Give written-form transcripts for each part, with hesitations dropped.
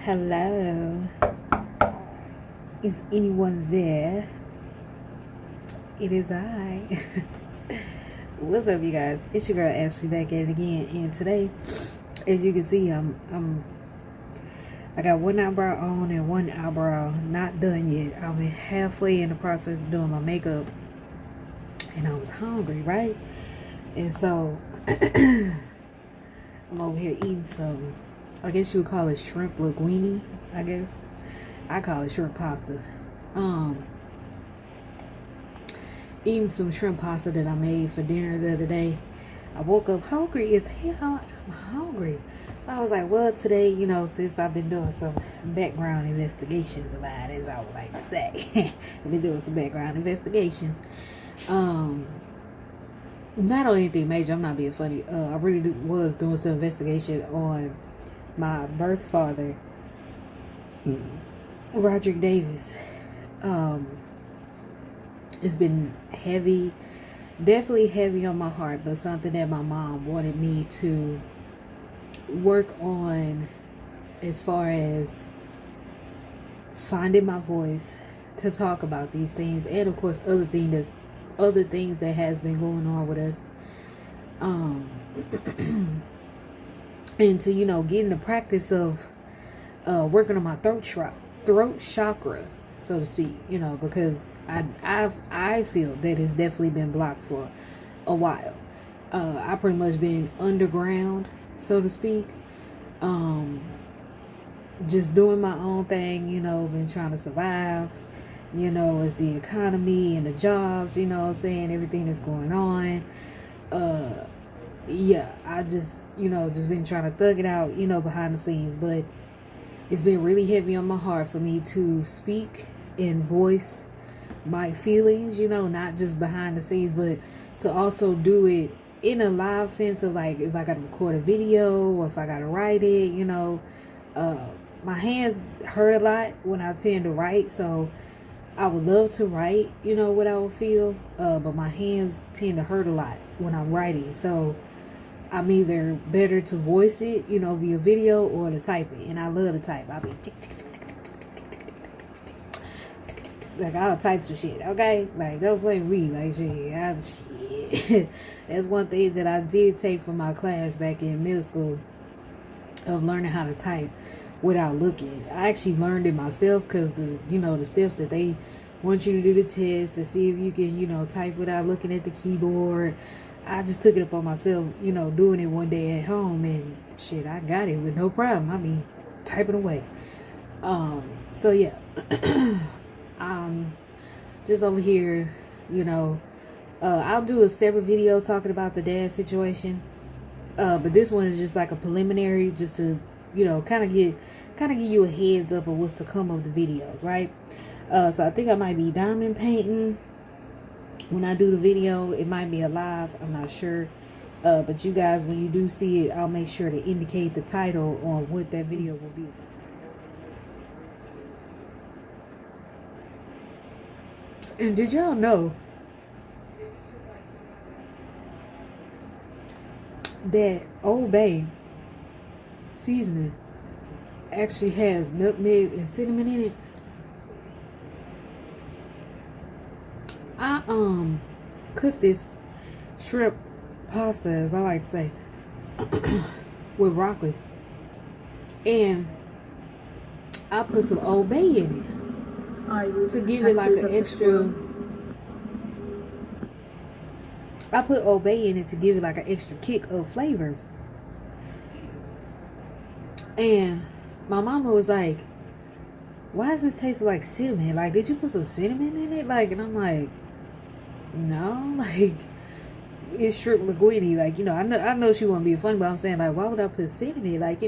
Hello. Is anyone there? It is I. What's up, you guys? It's your girl Ashley back at it again, and today, as you can see, I got one eyebrow on and one eyebrow not done yet. I'm halfway in the process of doing my makeup, and I was hungry, right? And so I'm over here eating some, I guess you would call it shrimp linguine. I guess I call it shrimp pasta. Eating some shrimp pasta that I made for dinner the other day. I woke up hungry as hell. I'm hungry. So I was like, well, today, since I've been doing some background investigations about it, as I would like to say. I've been doing some background investigations. Not on anything major. I'm not being funny. I really was doing some investigation on my birth father, Roderick Davis. It's been heavy, definitely heavy on my heart, but something that my mom wanted me to work on as far as finding my voice to talk about these things, and of course other things that has been going on with us, and to get in the practice of working on my throat chakra, so to speak, because I feel that it's definitely been blocked for a while. I pretty much been underground, so to speak, just doing my own thing, been trying to survive, as the economy and the jobs, saying everything that's going on. I just, just been trying to thug it out, behind the scenes, but it's been really heavy on my heart for me to speak and voice my feelings, not just behind the scenes, but to also do it in a live sense of, like, if I got to record a video or if I got to write it, my hands hurt a lot when I tend to write, so I would love to write, what I would feel, but my hands tend to hurt a lot when I'm writing, so I'm either better to voice it, via video, or to type it, and I love to type. I'll be tick, tick, tick, like all types of shit, okay? Like, don't play me, like, shit. That's one thing that I did take from my class back in middle school, of learning how to type without looking. I actually learned it myself, because the steps that they want you to do the test to see if you can, type without looking at the keyboard. I just took it upon myself, doing it one day at home, and shit, I got it with no problem. I mean, typing away. So yeah. Just over here, I'll do a separate video talking about the dad situation. But this one is just like a preliminary, just to, kind of give you a heads up of what's to come of the videos, right? So I think I might be diamond painting when I do the video. It might be a live, I'm not sure. But you guys, when you do see it, I'll make sure to indicate the title on what that video will be. And did y'all know that Old Bay seasoning actually has nutmeg and cinnamon in it? I cooked this shrimp pasta, as I like to say, with broccoli, and I put some Old Bay in it to give it like an extra. I put Old Bay in it to give it like an extra kick of flavor. And my mama was like, why does this taste like cinnamon? Like, did you put some cinnamon in it? Like, and I'm like, no, like, it's shrimp linguine. Like, I know she won't be funny, but I'm saying, like, why would I put cinnamon? Like,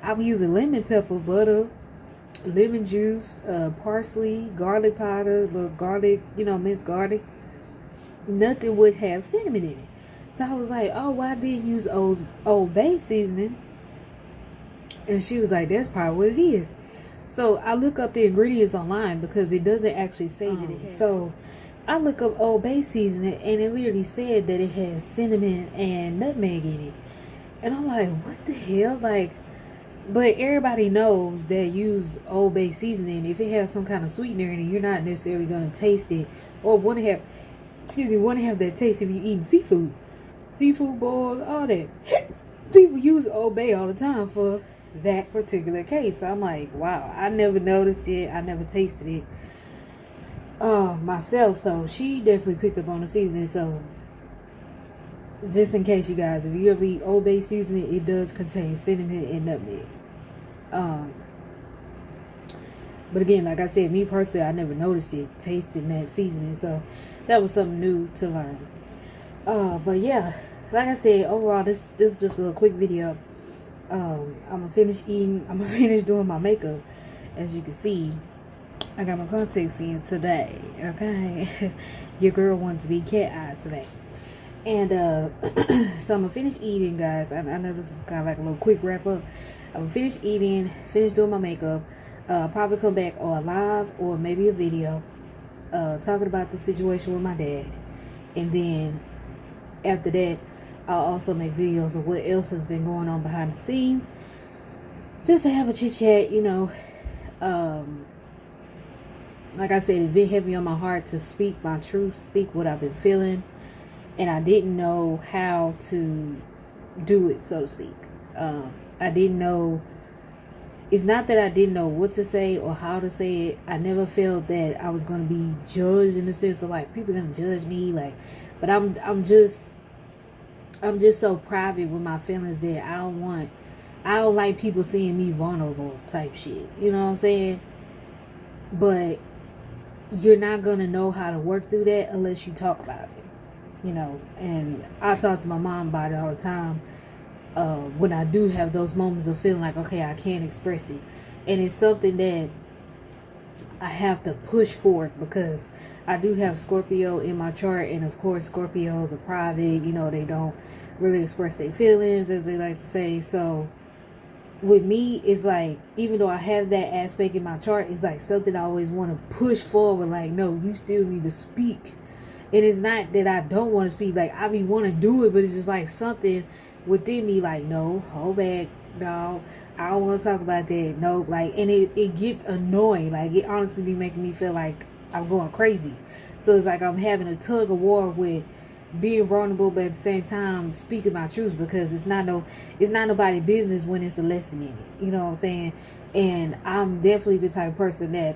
I'm using lemon pepper, butter, lemon juice, parsley, garlic powder, little garlic, minced garlic. Nothing would have cinnamon in it. So I was like, oh, well, I did use Old Bay seasoning. And she was like, that's probably what it is. So I look up the ingredients online, because it doesn't actually say that it has. So I look up Old Bay seasoning, and it literally said that it has cinnamon and nutmeg in it. And I'm like, what the hell? Like, But everybody knows that use Old Bay seasoning. If it has some kind of sweetener in it, you're not necessarily gonna taste it or want to have. Excuse me, want to have that taste if you're eating seafood boils, all that. People use Old Bay all the time for that particular case. So I'm like, wow, I never noticed it. I never tasted it myself. So she definitely picked up on the seasoning. So just in case you guys, if you ever eat Old Bay seasoning, it does contain cinnamon and nutmeg. But again, like I said, me personally, I never noticed it tasting that seasoning. So that was something new to learn. But yeah, like I said, overall, this is just a quick video. I'm gonna finish eating. I'm gonna finish doing my makeup. As you can see, I got my contacts in today. Okay, your girl wanted to be cat-eyed today. And so I'm gonna finish eating, guys. I know this is kind of like a little quick wrap up. I'm gonna finish eating, finish doing my makeup. Probably come back on live or maybe a video talking about the situation with my dad. And then after that, I'll also make videos of what else has been going on behind the scenes, just to have a chit chat, you know. Like I said, it's been heavy on my heart to speak my truth, speak what I've been feeling, and I didn't know how to do it, so to speak. I didn't know. It's not that I didn't know what to say or how to say it. I never felt that I was going to be judged in the sense of like people going to judge me, like. But I'm just so private with my feelings that I don't like people seeing me vulnerable type shit. You know what I'm saying? But you're not gonna know how to work through that unless you talk about it. You know, and I talk to my mom about it all the time. When I do have those moments of feeling like, okay, I can't express it. And it's something that I have to push for because I do have Scorpio in my chart. And of course, Scorpios are private. You know, they don't really express their feelings, as they like to say. So with me, it's like, even though I have that aspect in my chart, it's like something I always want to push forward. Like, no, you still need to speak. And it's not that I don't want to speak. Like, I be want to do it, but it's just like something within me, like, no, hold back, no, I don't want to talk about that, no, like, and it gets annoying. Like, it honestly be making me feel like I'm going crazy. So it's like I'm having a tug of war with being vulnerable, but at the same time speaking my truth, because it's not nobody's business when it's a lesson in it. You know what I'm saying? And I'm definitely the type of person that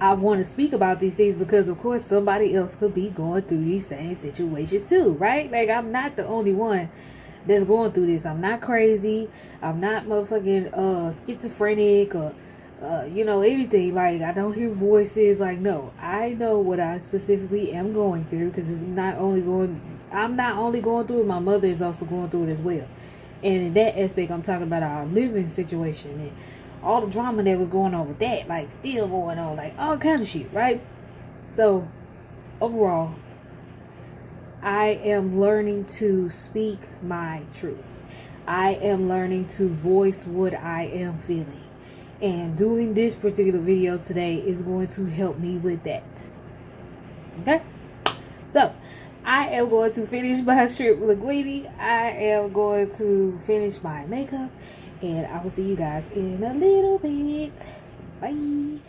I want to speak about these things because, of course, somebody else could be going through these same situations too, right? Like, I'm not the only one that's going through this. I'm not crazy. I'm not motherfucking schizophrenic or you know, anything. Like, I don't hear voices. Like, no, I know what I specifically am going through, because I'm not only going through it, my mother is also going through it as well. And in that aspect, I'm talking about our living situation and all the drama that was going on with that, like, still going on, like, all kind of shit, right? So overall, I am learning to speak my truth. I am learning to voice what I am feeling. And doing this particular video today is going to help me with that. Okay? So, I am going to finish my shrimp linguine. I am going to finish my makeup. And I will see you guys in a little bit. Bye.